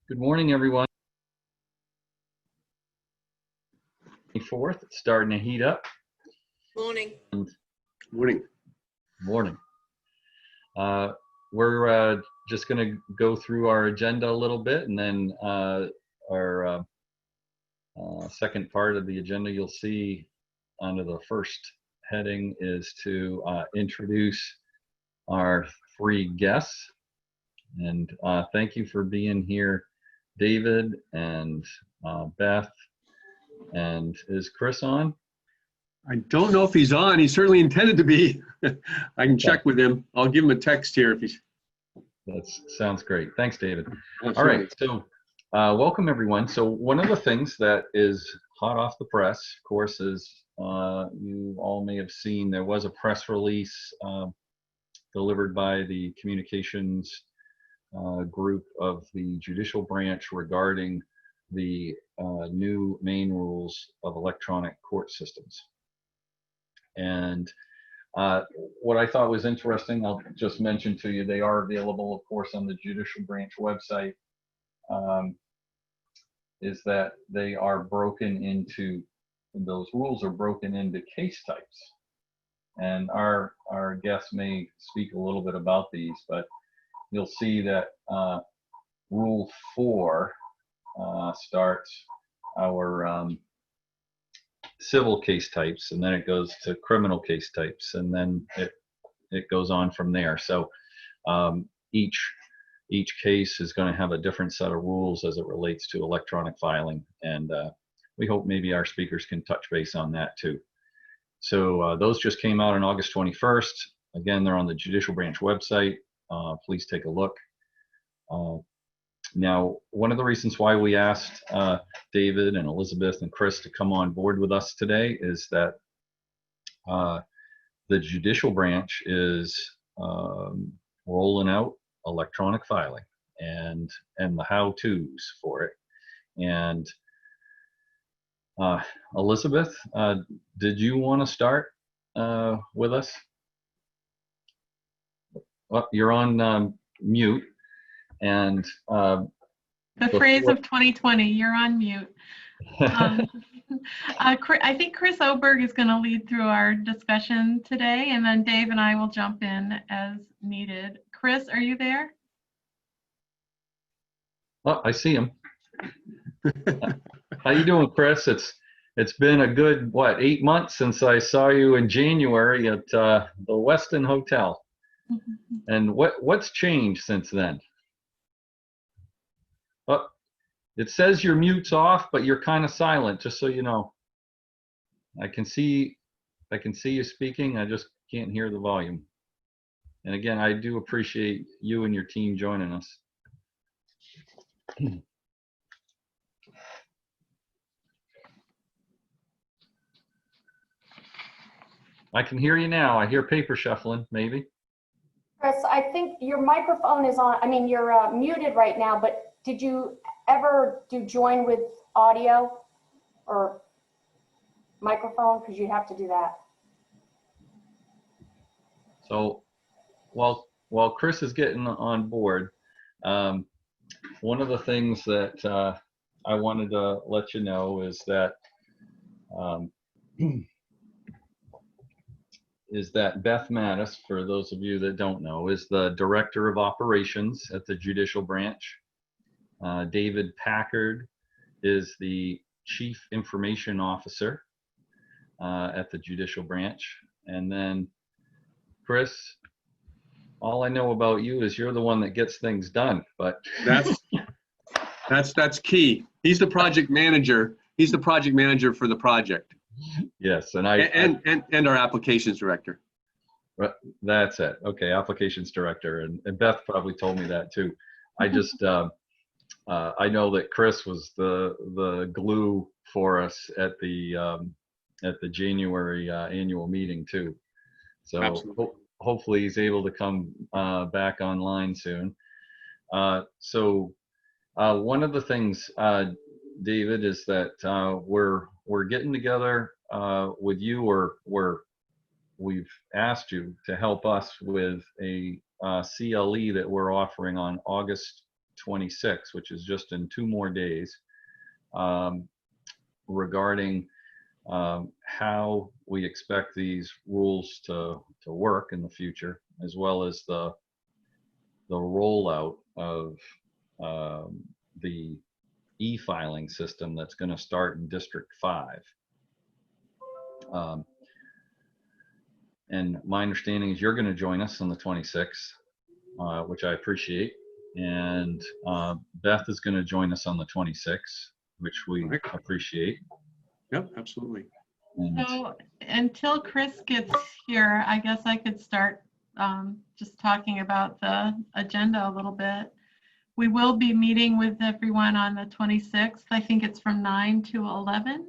Good morning, everyone. 24th, it's starting to heat up. Morning. Morning. Morning. We're just going to go through our agenda a little bit, and then our second part of the agenda you'll see under the first heading is to introduce our three guests. And thank you for being here, David and Beth. And is Chris on? I don't know if he's on. He certainly intended to be. I can check with him. I'll give him a text here if he's. That sounds great. Thanks, David. Absolutely. All right, so welcome everyone. So one of the things that is hot off the press, of course, is you all may have seen there was a press release delivered by the communications group of the judicial branch regarding the new main rules of electronic court systems. And what I thought was interesting, I'll just mention to you, they are available, of course, on the judicial branch website, is that they are broken into, those rules are broken into case types. And our guests may speak a little bit about these, but you'll see that Rule 4 starts our civil case types, and then it goes to criminal case types, and then it goes on from there. So each case is going to have a different set of rules as it relates to electronic filing, and we hope maybe our speakers can touch base on that too. So those just came out on August 21st. Again, they're on the judicial branch website. Please take a look. Now, one of the reasons why we asked David and Elizabeth and Chris to come on board with us today is that the judicial branch is rolling out electronic filing and the how-tos for it. And Elizabeth, did you want to start with us? Well, you're on mute. And the phrase of 2020, you're on mute. I think Chris Oberg is going to lead through our discussion today, and then Dave and I will jump in as needed. Chris, are you there? Oh, I see him. How you doing, Chris? It's been a good, what, 8 months since I saw you in January at the Westin Hotel. And what's changed since then? Oh, it says your mute's off, but you're kind of silent, just so you know. I can see you speaking, I just can't hear the volume. And again, I do appreciate you and your team joining us. I can hear you now. I hear paper shuffling, maybe. Chris, I think your microphone is on. I mean, you're muted right now, but did you ever do join with audio or microphone? Because you have to do that. So while Chris is getting on board, one of the things that I wanted to let you know is that Beth Maddaus, for those of you that don't know, is the Director of Operations at the Judicial Branch. David Packard is the Chief Information Officer at the Judicial Branch. And then Chris, all I know about you is you're the one that gets things done, but That's key. He's the project manager. He's the project manager for the project. yes, and our applications director. That's it. Okay, applications director, and Beth probably told me that too. I just I know that Chris was the glue for us at the January annual meeting too. So hopefully he's able to come back online soon. So one of the things, David, is that we're getting together with you, or we've asked you to help us with a CLE that we're offering on August 26th, which is just in 2 more days, regarding how we expect these rules to work in the future, as well as the rollout of the e-filing system that's going to start in District 5. And my understanding is you're going to join us on the 26th, which I appreciate. And Beth is going to join us on the 26th, which we appreciate. Yep, absolutely. And So until Chris gets here, I guess I could start just talking about the agenda a little bit. We will be meeting with everyone on the 26th. I think it's from 9 to 11.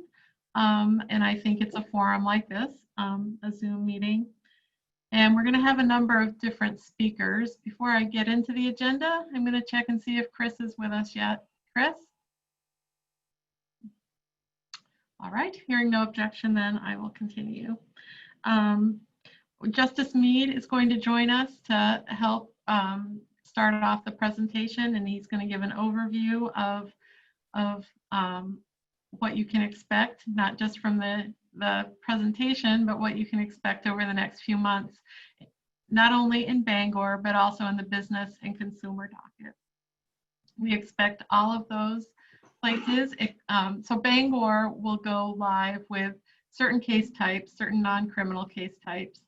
And I think it's a forum like this, a Zoom meeting. And we're going to have a number of different speakers. Before I get into the agenda, I'm going to check and see if Chris is with us yet. Chris? All right, hearing no objection, then I will continue. Justice Mead is going to join us to help start off the presentation, and he's going to give an overview of what you can expect, not just from the presentation, but what you can expect over the next few months, not only in Bangor, but also in the business and consumer docket. We expect all of those places. So Bangor will go live with certain case types, certain non-criminal case types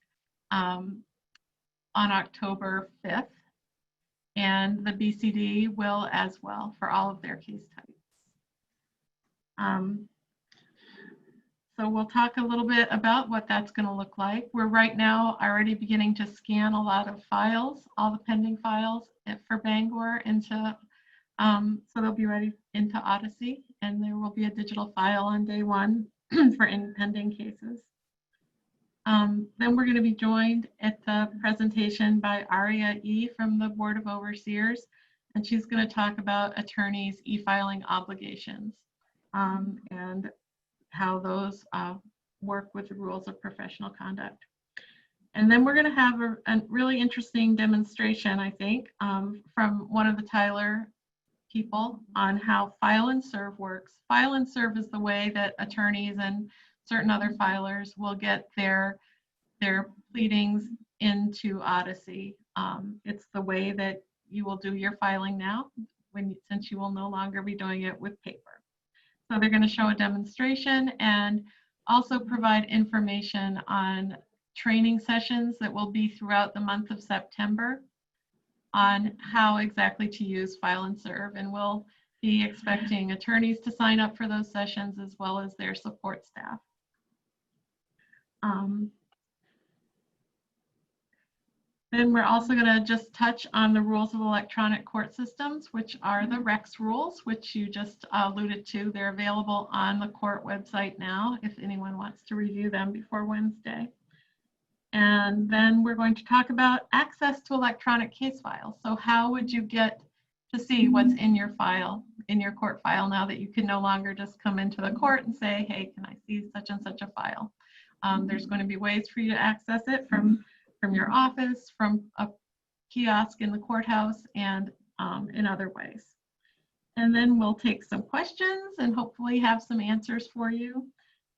on October 5th. And the BCD will as well for all of their case types. So we'll talk a little bit about what that's going to look like. We're right now already beginning to scan a lot of files, all the pending files for Bangor into, so they'll be ready into Odyssey, and there will be a digital file on day 1 for pending cases. Then we're going to be joined at the presentation by Aria E. from the Board of Overseers, and she's going to talk about attorneys' e-filing obligations and how those work with the rules of professional conduct. And then we're going to have a really interesting demonstration, I think, from one of the Tyler people on how file and serve works. File and serve is the way that attorneys and certain other filers will get their pleadings into Odyssey. It's the way that you will do your filing now, since you will no longer be doing it with paper. So they're going to show a demonstration and also provide information on training sessions that will be throughout the month of September on how exactly to use file and serve. And we'll be expecting attorneys to sign up for those sessions as well as their support staff. Then we're also going to just touch on the rules of electronic court systems, which are the REX rules, which you just alluded to. They're available on the court website now if anyone wants to review them before Wednesday. And then we're going to talk about access to electronic case files. So how would you get to see what's in your file, in your court file, now that you can no longer just come into the court and say, hey, can I see such and such a file? There's going to be ways for you to access it from your office, from a kiosk in the courthouse, and in other ways. And then we'll take some questions and hopefully have some answers for you.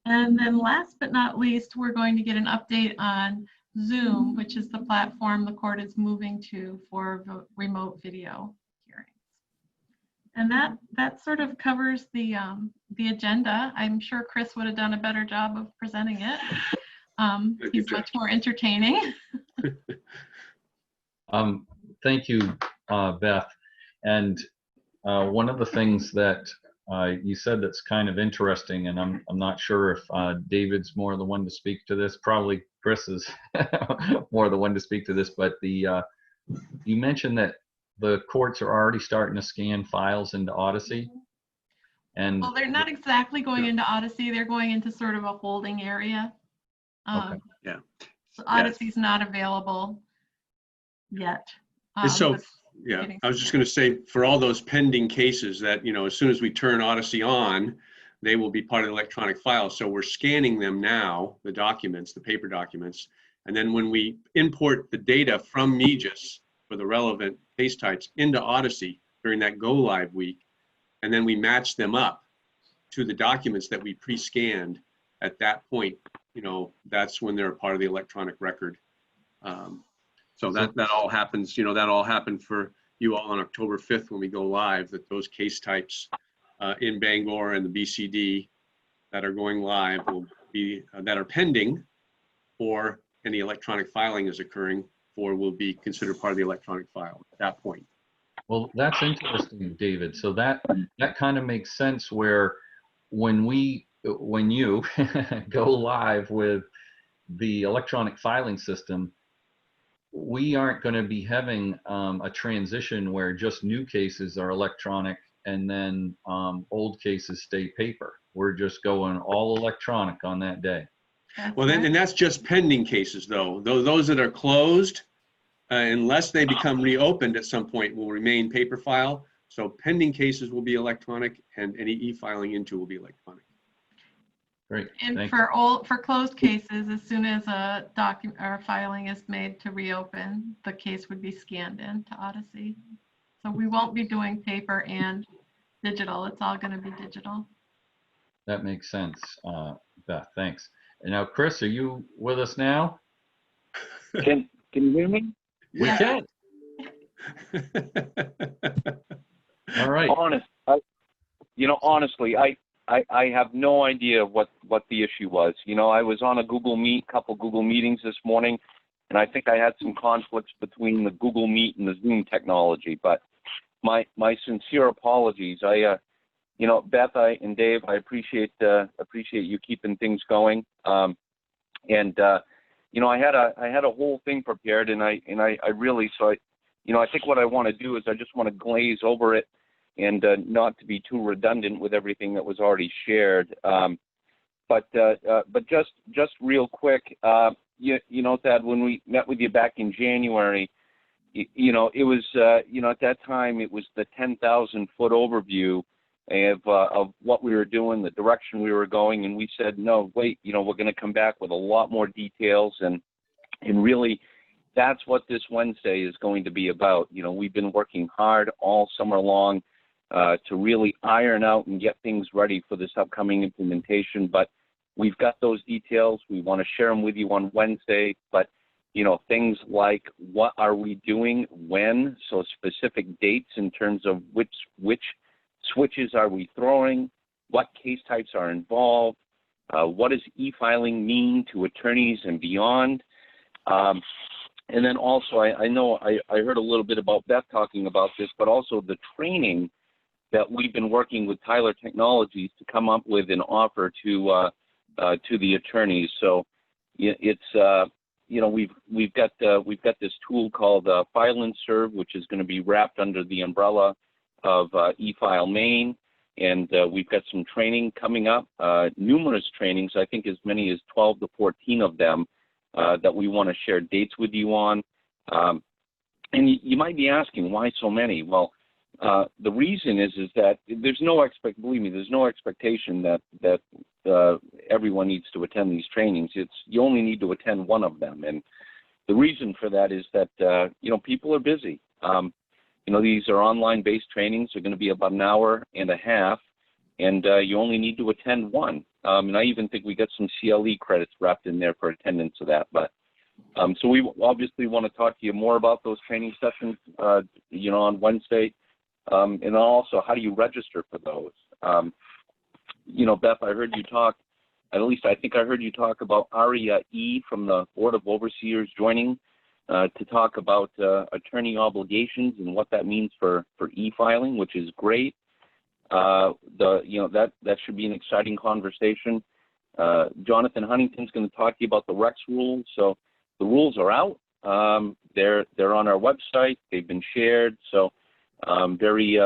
And then last but not least, we're going to get an update on Zoom, which is the platform the court is moving to for remote video hearings. And that sort of covers the agenda. I'm sure Chris would have done a better job of presenting it. He's much more entertaining. Thank you, Beth. And one of the things that you said that's kind of interesting, and I'm not sure if David's more the one to speak to this. Probably Chris is more the one to speak to this. But you mentioned that the courts are already starting to scan files into Odyssey. And well, they're not exactly going into Odyssey. They're going into sort of a holding area. Okay. Yeah. So Odyssey's not available yet. So, yeah, I was just going to say, for all those pending cases that, as soon as we turn Odyssey on, they will be part of the electronic file. So we're scanning them now, the documents, the paper documents. And then when we import the data from Megis for the relevant case types into Odyssey, during that go live week, and then we match them up to the documents that we pre-scanned at that point. That's when they're a part of the electronic record. So that all happens, that all happened for you all on October 5th when we go live, that those case types in Bangor and the BCD that are going live will be, that are pending, or any electronic filing is occurring for, will be considered part of the electronic file at that point. Well, that's interesting, David. So that kind of makes sense, where when you go live with the electronic filing system, we aren't going to be having a transition where just new cases are electronic and then old cases stay paper. We're just going all electronic on that day. Well, then, and that's just pending cases, though. Those that are closed, unless they become reopened at some point, will remain paper file. So pending cases will be electronic, and any e-filing into will be electronic. Great. And for closed cases, as soon as a document or a filing is made to reopen, the case would be scanned into Odyssey. So we won't be doing paper and digital. It's all going to be digital. That makes sense, Beth. Thanks. And now, Chris, are you with us now? Can you hear me? We can. All right. Honestly, I have no idea what the issue was. I was on a couple Google meetings this morning, and I think I had some conflicts between the Google Meet and the Zoom technology. But my sincere apologies. Beth, and Dave, I appreciate you keeping things going. I had a whole thing prepared, and I think what I want to do is I just want to glaze over it, and not to be too redundant with everything that was already shared. But just real quick, Thad, when we met with you back in January, it was, at that time, it was the 10,000-foot overview of what we were doing, the direction we were going, and we said, no, wait, we're going to come back with a lot more details, and really, that's what this Wednesday is going to be about. We've been working hard all summer long to really iron out and get things ready for this upcoming implementation, but we've got those details. We want to share them with you on Wednesday, but things like what are we doing when, so specific dates in terms of which switches are we throwing, what case types are involved, what does e-filing mean to attorneys and beyond. And then also, I know I heard a little bit about Beth talking about this, but also the training that we've been working with Tyler Technologies to come up with an offer to the attorneys. So it's we've got this tool called File and Serve, which is going to be wrapped under the umbrella of eFile Main, and we've got some training coming up, numerous trainings, I think as many as 12 to 14 of them that we want to share dates with you on. And you might be asking, why so many? Well, the reason is that there's no expectation that everyone needs to attend these trainings. You only need to attend one of them, and the reason for that is that people are busy. These are online-based trainings. They're going to be about an hour and a half, and you only need to attend one. And I even think we got some CLE credits wrapped in there for attendance of that. But so we obviously want to talk to you more about those training sessions, on Wednesday. And also, how do you register for those? Beth, I heard you talk, at least I think I heard you talk about Aria E from the Board of Overseers joining to talk about attorney obligations and what that means for e-filing, which is great. That should be an exciting conversation. Jonathan Huntington's going to talk to you about the Rex rules. So the rules are out. They're on our website. They've been shared. So very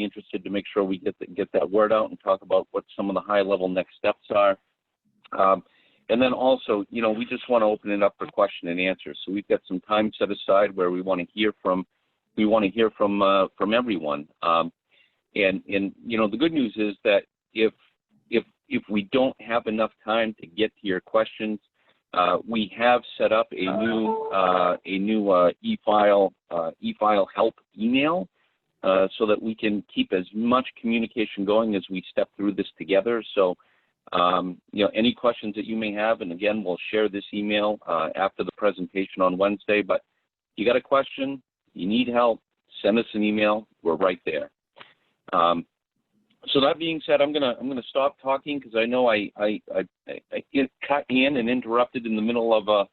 interested to make sure we get that word out and talk about what some of the high-level next steps are. And then also, we just want to open it up for question and answer. So we've got some time set aside where we want to hear from everyone. And the good news is that if we don't have enough time to get to your questions, we have set up a new e-file help email so that we can keep as much communication going as we step through this together. So, any questions that you may have, and again, we'll share this email after the presentation on Wednesday, but you got a question, you need help, send us an email. We're right there. So that being said, I'm gonna stop talking because I know I cut in and interrupted in the middle of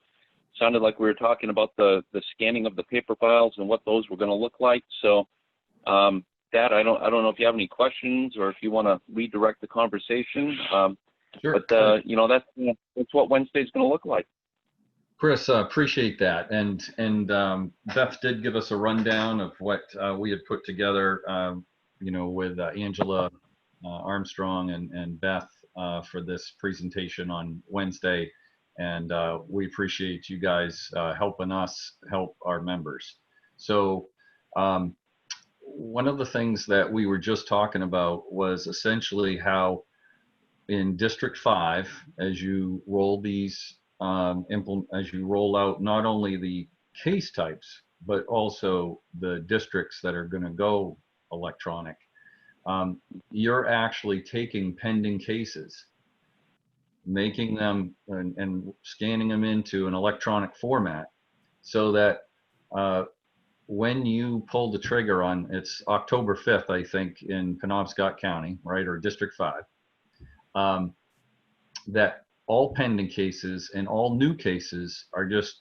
sounded like we were talking about the scanning of the paper files and what those were going to look like. So Dad, I don't know if you have any questions or if you want to redirect the conversation. Sure. But that's what Wednesday's going to look like. Chris, appreciate that. And Beth did give us a rundown of what we had put together, with Angela Armstrong and Beth for this presentation on Wednesday. And we appreciate you guys helping us help our members. So one of the things that we were just talking about was essentially how in District 5, as you roll these as you roll out not only the case types, but also the districts that are going to go electronic, you're actually taking pending cases, making them and scanning them into an electronic format so that when you pull the trigger on, it's October 5th, I think, in Penobscot County, right, or District 5, that all pending cases and all new cases are just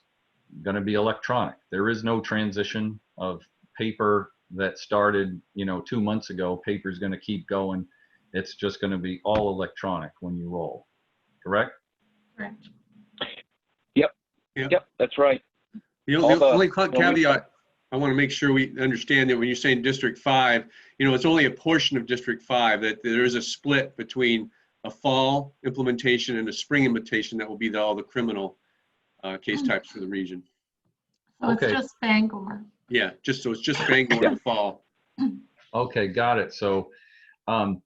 going to be electronic. There is no transition of paper that started, 2 months ago. Paper is going to keep going. It's just going to be all electronic when you roll. Correct? Correct. Yep. Yeah. Yep, that's right. The only caveat I want to make sure we understand that when you're saying District 5, it's only a portion of District 5, that there is a split between a fall implementation and a spring implementation that will be all the criminal case types for the region. So Okay. it's just Bangor. Yeah, so it's just Bangor in the fall. Okay, got it. So, so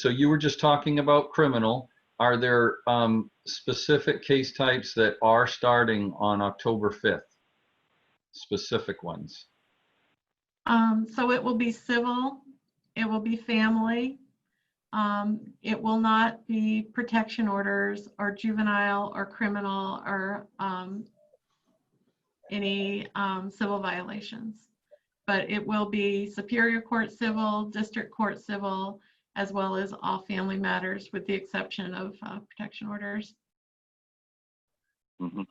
you were just talking about criminal. Are there specific case types that are starting on October 5th? Specific ones? So it will be civil, it will be family, it will not be protection orders or juvenile or criminal or any civil violations. But it will be Superior Court civil, District Court civil, as well as all family matters with the exception of protection orders. Mm-hmm.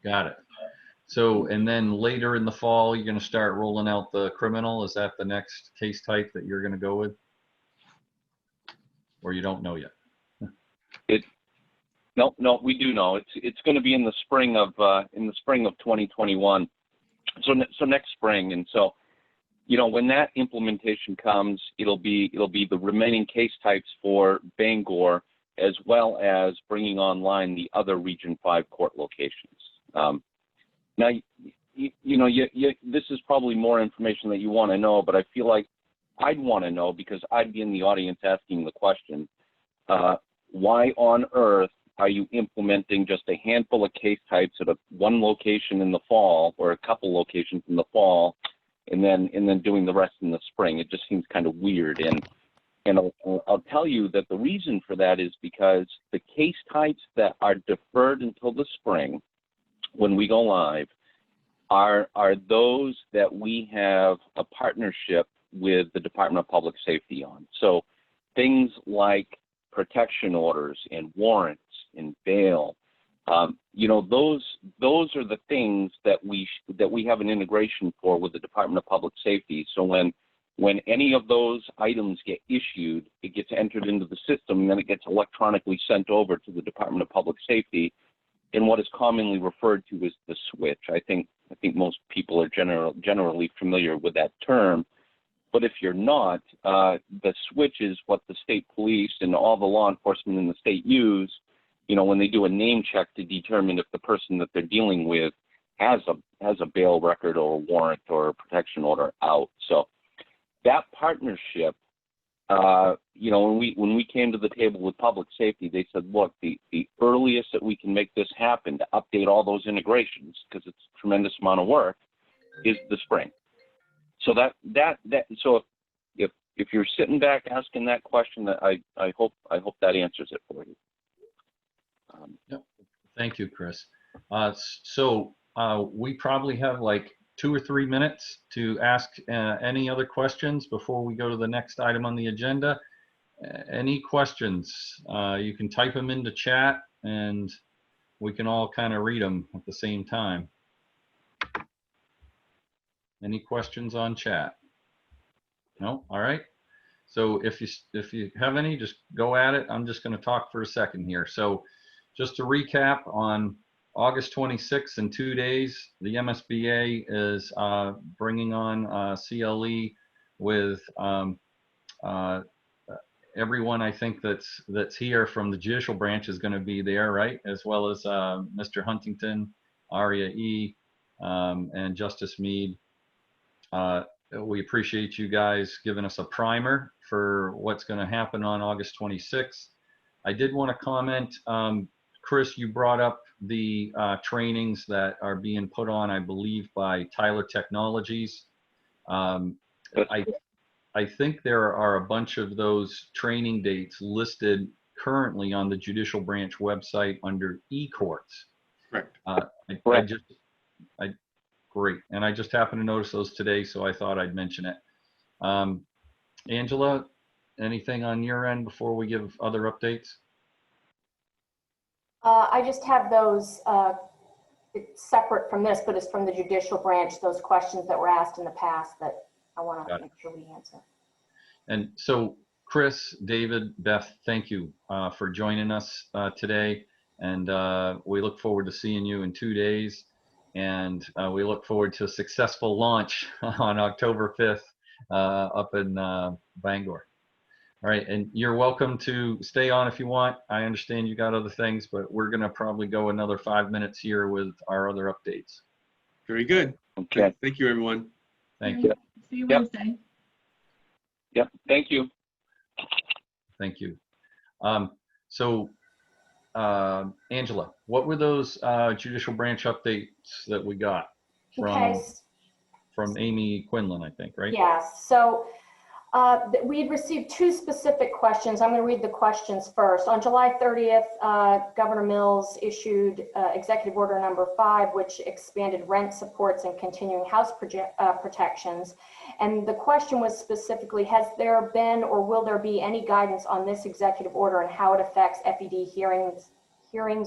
Got it. So, and then later in the fall, you're going to start rolling out the criminal. Is that the next case type that you're going to go with? Or you don't know yet? No, we do know. It's going to be in the spring of 2021. So next spring, and so when that implementation comes, it'll be the remaining case types for Bangor, as well as bringing online the other Region 5 court locations. Now, this is probably more information that you want to know, but I feel like I'd want to know because I'd be in the audience asking the question, why on earth are you implementing just a handful of case types at one location in the fall or a couple locations in the fall and then doing the rest in the spring? It just seems kind of weird. And I'll tell you that the reason for that is because the case types that are deferred until the spring when we go live are those that we have a partnership with the Department of Public Safety on. So things like protection orders and warrants and bail, those are the things that we have an integration for with the Department of Public Safety. So when any of those items get issued, it gets entered into the system and then it gets electronically sent over to the Department of Public Safety in what is commonly referred to as the switch. I think most people are generally familiar with that term. But if you're not, the switch is what the state police and all the law enforcement in the state use, when they do a name check to determine if the person that they're dealing with has a bail record or a warrant or a protection order out. So that partnership, when we came to the table with public safety, they said, look, the earliest that we can make this happen to update all those integrations, because it's a tremendous amount of work, is the spring. So so if you're sitting back asking that question, I hope that answers it for you. Yep. Thank you, Chris. We probably have like 2 or 3 minutes to ask any other questions before we go to the next item on the agenda. Any questions? You can type them into chat and we can all kind of read them at the same time. Any questions on chat? No? All right. So if you have any, just go at it. I'm just going to talk for a second here. So just to recap, on August 26th, in 2 days, the MSBA is bringing on CLE with everyone I think that's here from the judicial branch is going to be there, right? As well as Mr. Huntington, Aria E, and Justice Mead. We appreciate you guys giving us a primer for what's going to happen on August 26th. I did want to comment, Chris, you brought up the trainings that are being put on, I believe, by Tyler Technologies. I think there are a bunch of those training dates listed currently on the judicial branch website under e-courts. Correct. Great. And I just happened to notice those today, so I thought I'd mention it. Angela, anything on your end before we give other updates? I just have those it's separate from this, but it's from the judicial branch, those questions that were asked in the past that I want to make sure we answer. And so Chris, David, Beth, thank you for joining us today. And we look forward to seeing you in 2 days. And we look forward to a successful launch on October 5th up in Bangor. All right, and you're welcome to stay on if you want. I understand you got other things, but we're gonna probably go another 5 minutes here with our other updates. Very good. Okay. Thank you, everyone. Thank you. See you Wednesday. Yep, thank you. Thank you. Angela, what were those judicial branch updates that we got from Amy Quinlan, I think, right? Yes. So we had received 2 specific questions. I'm going to read the questions first. On July 30th, Governor Mills issued Executive Order number 5, which expanded rent supports and continuing house protections. And the question was specifically, has there been or will there be any guidance on this executive order and how it affects FED hearings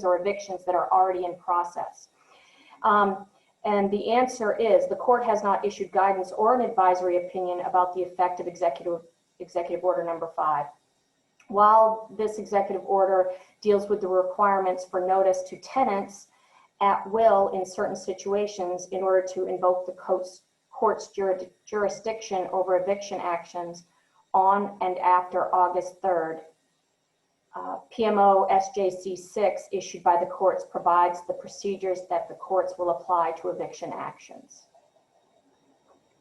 or evictions that are already in process? And the answer is the court has not issued guidance or an advisory opinion about the effect of Executive Order number 5. While this executive order deals with the requirements for notice to tenants at will in certain situations in order to invoke the court's jurisdiction over eviction actions on and after August 3rd, PMO SJC 6 issued by the courts provides the procedures that the courts will apply to eviction actions.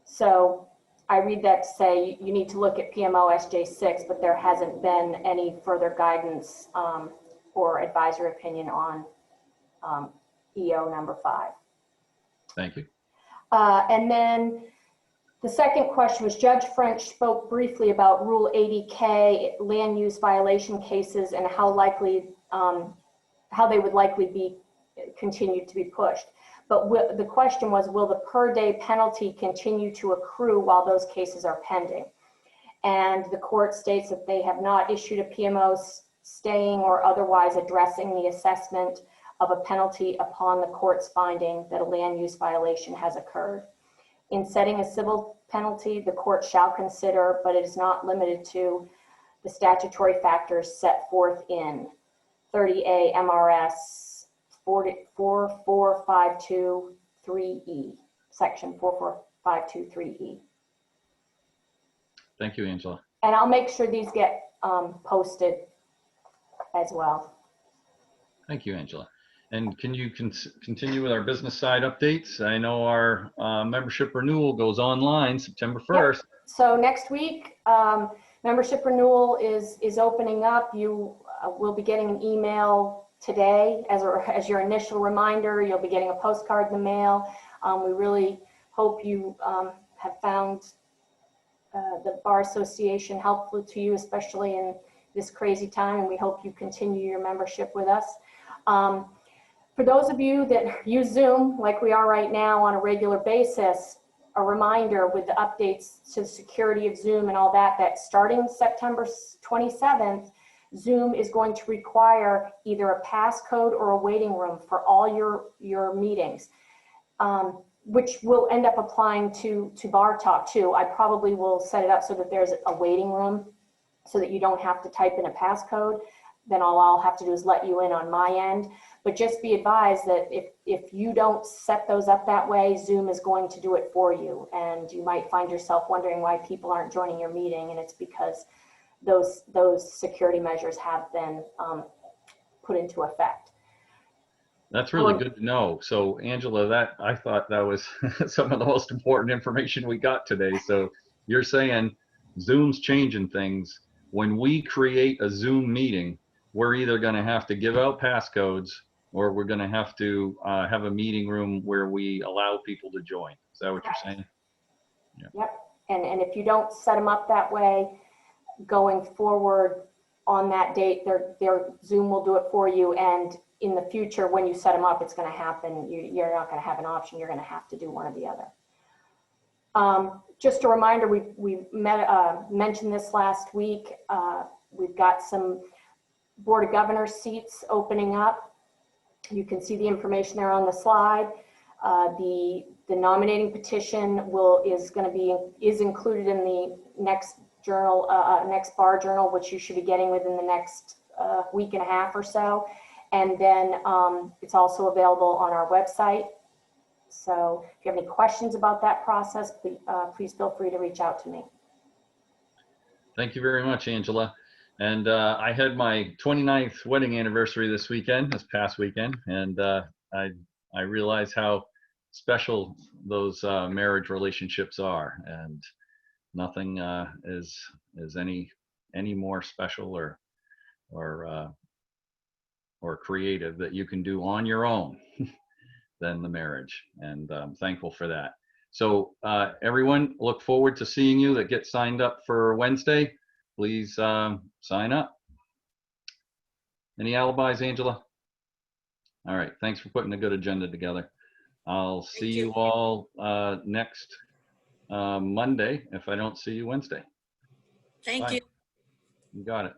So I read that to say you need to look at PMO SJ 6, but there hasn't been any further guidance or advisory opinion on EO number 5. Thank you. And then the second question was Judge French spoke briefly about Rule 80K land use violation cases and how they would likely be continued to be pushed. But the question was, will the per day penalty continue to accrue while those cases are pending? And the court states that they have not issued a PMO staying or otherwise addressing the assessment of a penalty upon the court's finding that a land use violation has occurred. In setting a civil penalty, the court shall consider, but it is not limited to, the statutory factors set forth in 30A MRS 44523E, section 44523E. Thank you, Angela. And I'll make sure these get posted as well. Thank you, Angela. And can you continue with our business side updates? I know our membership renewal goes online September 1st. Yep. So next week, membership renewal is opening up. You will be getting an email today as your initial reminder. You'll be getting a postcard in the mail. We really hope you have found the Bar Association helpful to you, especially in this crazy time, and we hope you continue your membership with us. For those of you that use Zoom like we are right now on a regular basis, a reminder with the updates to the security of Zoom and all that, that starting September 27th, Zoom is going to require either a passcode or a waiting room for all your meetings, which will end up applying to Bar Talk too. I probably will set it up so that there's a waiting room so that you don't have to type in a passcode. Then all I'll have to do is let you in on my end. But just be advised that if you don't set those up that way, Zoom is going to do it for you. And you might find yourself wondering why people aren't joining your meeting, and it's because those security measures have been put into effect. That's really good to know. So Angela, I thought that was some of the most important information we got today. So you're saying Zoom's changing things. When we create a Zoom meeting, we're either going to have to give out passcodes, or we're going to have to have a meeting room where we allow people to join. Is that what you're saying? Yeah. Yep. And if you don't set them up that way, going forward on that date, their Zoom will do it for you. And in the future, when you set them up, it's going to happen. You're not going to have an option. You're going to have to do one or the other. Just a reminder, we mentioned this last week. We've got some Board of Governors seats opening up. You can see the information there on the slide. The nominating petition is included in the next journal, next Bar Journal, which you should be getting within the next week and a half or so. And then it's also available on our website. So if you have any questions about that process, please feel free to reach out to me. Thank you very much, Angela. And I had my 29th wedding anniversary this past weekend, and I realized how special those marriage relationships are, and nothing is any more special or creative that you can do on your own than the marriage, and I'm thankful for that. So everyone, look forward to seeing you that get signed up for Wednesday. Please sign up. Any alibis, Angela? All right, thanks for putting a good agenda together. I'll see you all next Monday if I don't see you Wednesday. Thank Bye. you. You got it.